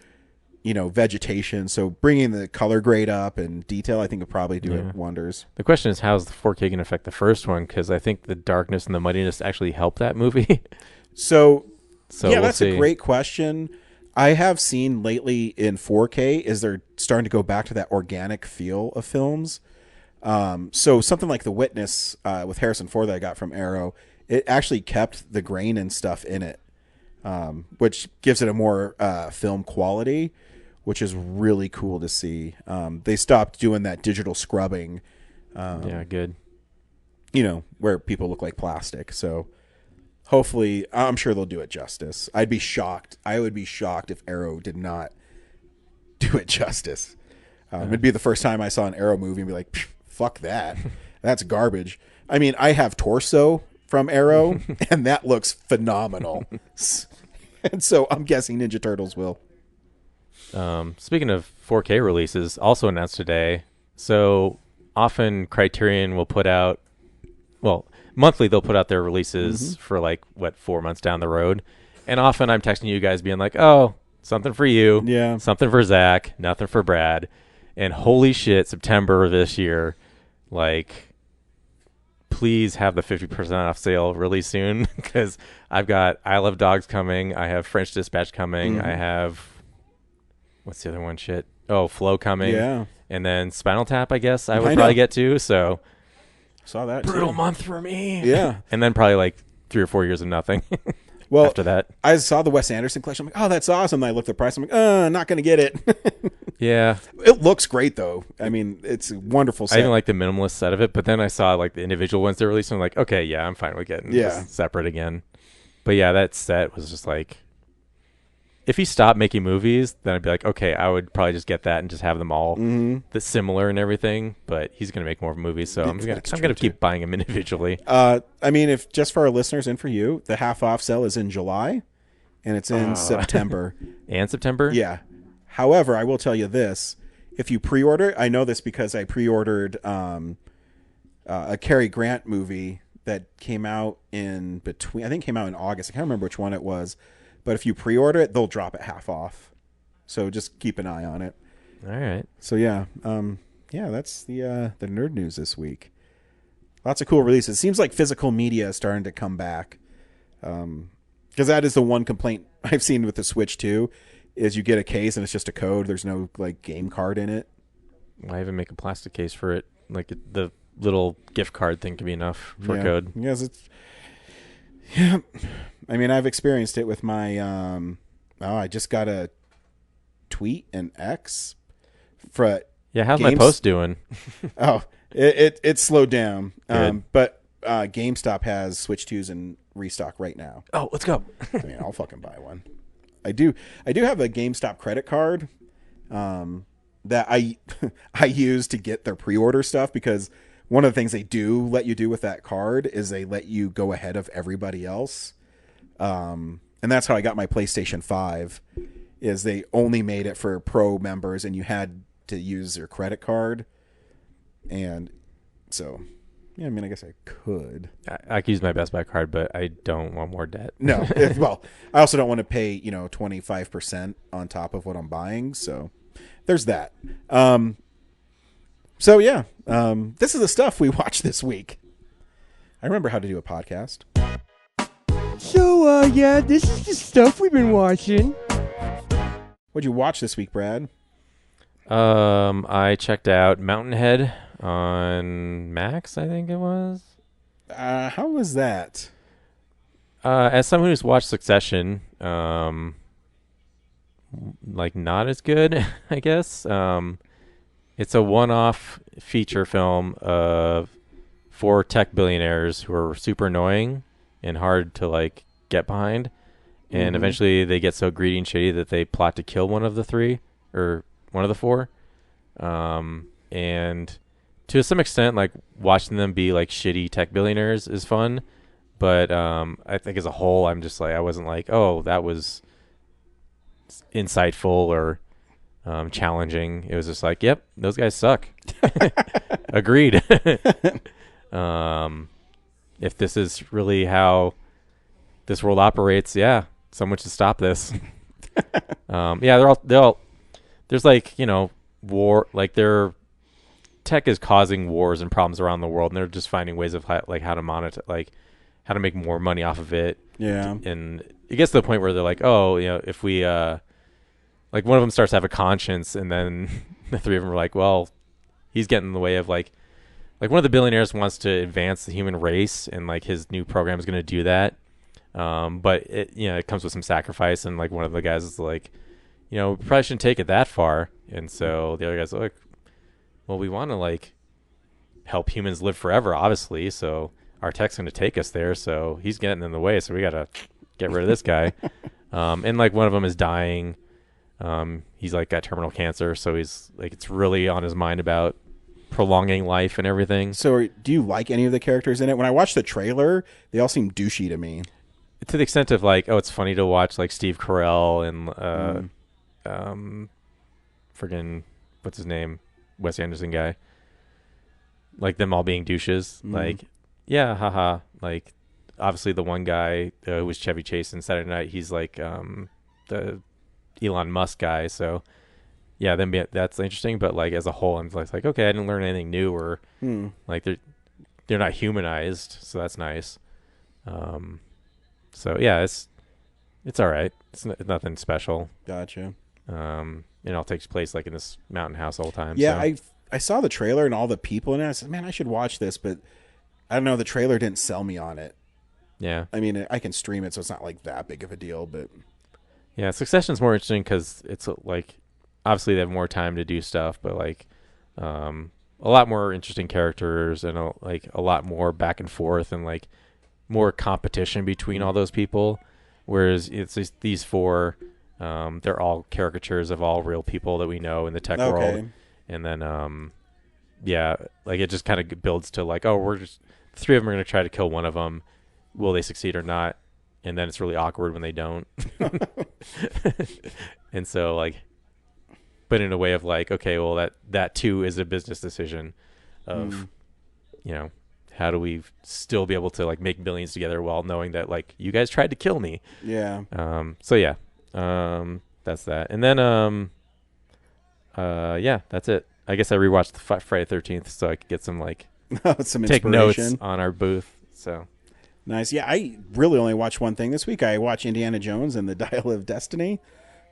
A: vegetation. So bringing the color grade up and detail, I think would probably do it wonders.
E: The question is, how's the 4K going to affect the first one? Because I think the darkness and the muddiness actually helped that movie.
A: So yeah,
E: we'll
A: that's
E: see.
A: a great question. I have seen lately in 4K is they're starting to go back to that organic feel of films. So something like The Witness with Harrison Ford that I got from Arrow, it actually kept the grain and stuff in it, which gives it a more film quality, which is really cool to see. They stopped doing that digital scrubbing.
E: Yeah, good.
A: Where people look like plastic. So hopefully, I'm sure they'll do it justice. I'd be shocked. I would be shocked if Arrow did not do it justice. It'd be the first time I saw an Arrow movie and be like, fuck that. That's garbage. I mean, I have Torso from Arrow, and that looks phenomenal. And so I'm guessing Ninja Turtles will.
E: Speaking of 4K releases, also announced today. So often Criterion will put out, monthly they'll put out their releases for 4 months down the road. And often I'm texting you guys being like, oh, something for you.
A: Yeah.
E: Something for Zach. Nothing for Brad. And holy shit, September of this year, please have the 50% off sale really soon, because I've got I Love Dogs coming. I have French Dispatch coming. I have, what's the other one? Shit. Oh, Flow coming.
A: Yeah.
E: And then Spinal Tap, I guess I would
A: I
E: probably
A: know.
E: get to. So
A: Saw that
E: brutal
A: too.
E: month for me.
A: Yeah.
E: And then probably like 3 or 4 years of nothing.
A: Well,
E: after that.
A: I saw the Wes Anderson collection. I'm like, oh, that's awesome. And I looked at the price. I'm like, not going to get it.
E: Yeah.
A: It looks great, though. I mean, it's a wonderful set.
E: I even like the minimalist set of it, but then I saw like the individual ones they're releasing. I'm like, okay, yeah, I'm fine with getting just separate again. But yeah, that set was just like, if he stopped making movies, then I'd be like, okay, I would probably just get that and just have them all the similar and everything. But he's going to make more movies, so I'm going to keep buying them individually.
A: I mean, if just for our listeners and for you, the half off sale is in July, and it's in September.
E: And September?
A: Yeah. However, I will tell you this: if you pre-order, I know this because I pre-ordered a Cary Grant movie that came out in between. I think it came out in August. I can't remember which one it was. But if you pre-order it, they'll drop it half off. So just keep an eye on it.
E: All right.
A: So yeah, that's the nerd news this week. Lots of cool releases. It seems like physical media is starting to come back. Because that is the one complaint I've seen with the Switch too, is you get a case and it's just a code. There's no like game card in it.
E: Why even make a plastic case for it? Like the little gift card thing could be enough for a code.
A: Yes, it's. Yeah, I mean, I've experienced it with my. I just got a tweet and X for.
E: Yeah, how's my post doing?
A: Oh, it slowed down.
E: Good.
A: But GameStop has Switch 2s in restock right now.
E: Oh, let's go.
A: I mean, I'll fucking buy one. I do have a GameStop credit card that I use to get their pre-order stuff, because one of the things they do let you do with that card is they let you go ahead of everybody else. And that's how I got my PlayStation 5, is they only made it for pro members and you had to use their credit card. And so, yeah, I mean, I guess I could.
E: I could use my Best Buy card, but I don't want more debt.
A: No. Well, I also don't want to pay, 25% on top of what I'm buying. So there's that. So yeah, this is the stuff we watched this week. I remember how to do a podcast.
B: So, yeah, this is the stuff we've been watching.
A: What'd you watch this week, Brad?
E: I checked out Mountainhead on Max, I think it was.
A: How was that?
E: As someone who's watched Succession, like not as good, I guess. It's a one-off feature film of 4 tech billionaires who are super annoying and hard to like get behind. And eventually they get so greedy and shady that they plot to kill one of the 3 or one of the 4. And to some extent, like watching them be like shitty tech billionaires is fun. But I think as a whole, I'm just like, I wasn't like, oh, that was insightful or challenging. It was just like, yep, those guys suck. Agreed. If this is really how this world operates, yeah, someone should stop this. Yeah, they're all there's like, war, like their tech is causing wars and problems around the world, and they're just finding ways of how to monetize, like how to make more money off of it.
A: Yeah.
E: And it gets to the point where they're like, oh, if we like one of them starts to have a conscience, and then the 3 of them are like, well, he's getting in the way of like one of the billionaires wants to advance the human race, and like his new program is going to do that. But it comes with some sacrifice, and like one of the guys is like, we probably shouldn't take it that far. And so the other guy's like, well, we want to like help humans live forever, obviously. So our tech's going to take us there. So he's getting in the way. So we got to get rid of this guy. And like one of them is dying. He's like got terminal cancer. So he's like, it's really on his mind about prolonging life and everything.
A: So do you like any of the characters in it? When I watched the trailer, they all seem douchey to me.
E: To the extent of like, oh, it's funny to watch like Steve Carell and friggin' what's his name, Wes Anderson guy, like them all being douches. Like, yeah, haha. Like, obviously the one guy who was Chevy Chase in Saturday Night, he's like the Elon Musk guy. So yeah, that's interesting. But like as a whole, I'm like, okay, I didn't learn anything new, or like they're not humanized, so that's nice. So yeah, it's all right. It's nothing special.
A: Gotcha.
E: It all takes place like in this mountain house the whole time.
A: Yeah,
E: so.
A: I saw the trailer and all the people in it. I said, man, I should watch this, but I don't know. The trailer didn't sell me on it.
E: Yeah.
A: I mean, I can stream it, so it's not like that big of a deal, but
E: Yeah, Succession's more interesting because it's like obviously they have more time to do stuff, but like a lot more interesting characters and a lot more back and forth and like more competition between all those people. Whereas it's just these four, they're all caricatures of all real people that we know in the tech world. And then, yeah, like it just kind of builds to like, oh, the three of them are going to try to kill one of them. Will they succeed or not? And then it's really awkward when they don't. And so like, but in a way of like, okay, well that too is a business decision of, you know, how do we still be able to like make millions together while knowing that like you guys tried to kill me?
A: yeah.
E: So yeah, that's that. And then, yeah, that's it. I guess I rewatched the Friday 13th so I could get some like
A: Some
E: take
A: inspiration.
E: notes on our booth. So
A: Nice. Yeah, I really only watched one thing this week. I watched Indiana Jones and the Dial of Destiny.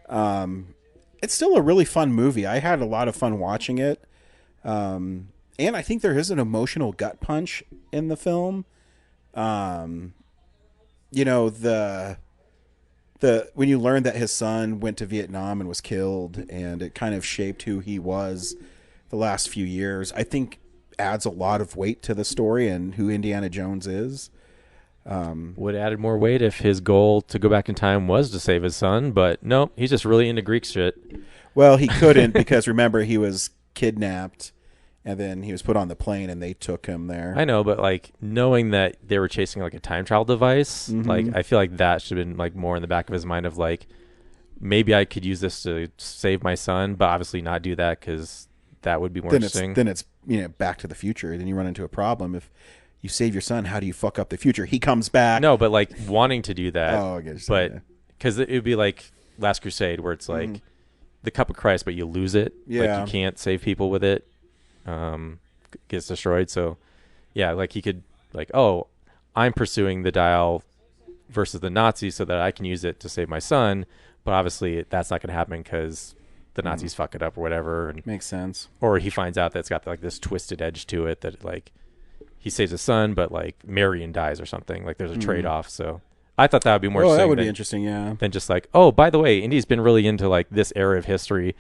A: It's still a really fun movie. I had a lot of fun watching it. And I think there is an emotional gut punch in the film. You know, the when you learn that his son went to Vietnam and was killed, and it kind of shaped who he was the last few years, I think adds a lot of weight to the story and who Indiana Jones is.
E: would added more weight if his goal to go back in time was to save his son, but nope, he's just really into Greek shit.
A: Well, he couldn't because remember he was kidnapped and then he was put on the plane and they took him there.
E: I know, but like knowing that they were chasing like a time travel device, like I feel like that should have been like more in the back of his mind of like, maybe I could use this to save my son, but obviously not do that because that would be more interesting.
A: Then it's you know Back to the Future. Then you run into a problem if you save your son. How do you fuck up the future? He comes back.
E: No, but like wanting to do that.
A: Oh, I guess.
E: But because it would be like Last Crusade, where it's like the Cup of Christ, but you lose it.
A: Yeah.
E: Like you can't save people with it. Gets destroyed. So yeah, like he could like, oh, I'm pursuing the dial versus the Nazis so that I can use it to save my son. But obviously that's not going to happen because the Nazis fuck it up or whatever. And,
A: Makes sense.
E: or he finds out that it's got like this twisted edge to it that like he saves his son, but like Marion dies or something. Like there's a trade-off. So I thought that would be more interesting.
A: That would be interesting, yeah.
E: Than just like, oh, by the way, Indy's been really into like this era of history.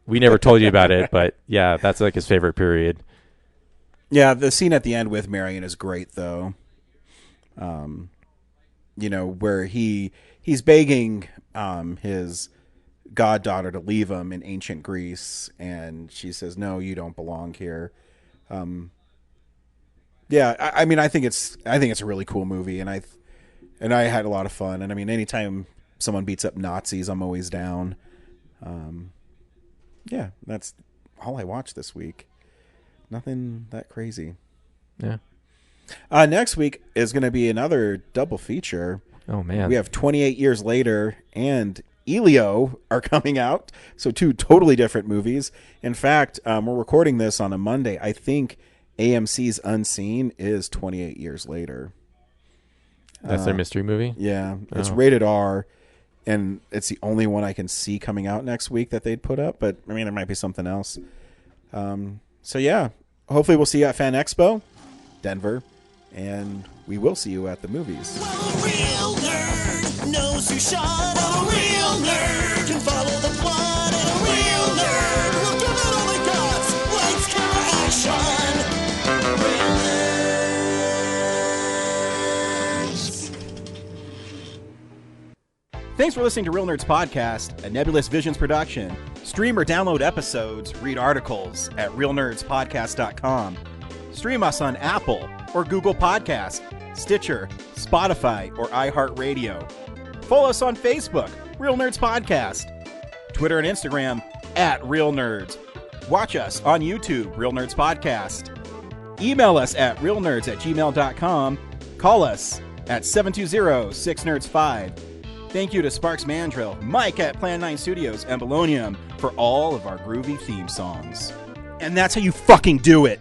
E: We never told you about it, but yeah, that's like his favorite period.
A: Yeah, the scene at the end with Marion is great, though. You know, where he's begging his goddaughter to leave him in ancient Greece, and she says, "No, you don't belong here." Yeah, I mean, I think it's a really cool movie, and I had a lot of fun. And I mean, anytime someone beats up Nazis, I'm always down. Yeah, that's all I watched this week. Nothing that crazy.
E: Yeah.
A: Next week is going to be another double feature.
E: Oh man.
A: We have 28 Years Later and Elio are coming out. So two totally different movies. In fact, we're recording this on a Monday. I think AMC's Unseen is 28 Years Later.
E: That's their mystery movie?
A: Yeah. It's
E: Oh.
A: rated R, and it's the only one I can see coming out next week that they'd put up. But, I mean, there might be something else. So, yeah. Hopefully we'll see you at Fan Expo, Denver, and we will see you at the movies.
C: Well, a real nerd knows who shot. A real nerd can follow the plot. And a real nerd will give it all they got. Lights, camera, action. Real nerds.
A: Thanks for listening to Real Nerds Podcast, a Nebulous Visions production. Stream or download episodes, read articles at realnerdspodcast.com. Stream us on Apple or Google Podcast, Stitcher, Spotify, or iHeartRadio. Follow us on Facebook, Real Nerds Podcast. Twitter and Instagram at Real Nerds. Watch us on YouTube, Real Nerds Podcast. Email us at realnerds@gmail.com. Call us at 720-6nerds5. Thank you to Sparks Mandrill, Mike at Plan 9 Studios, and Bolognium for all of our groovy theme songs. And that's how you fucking do it.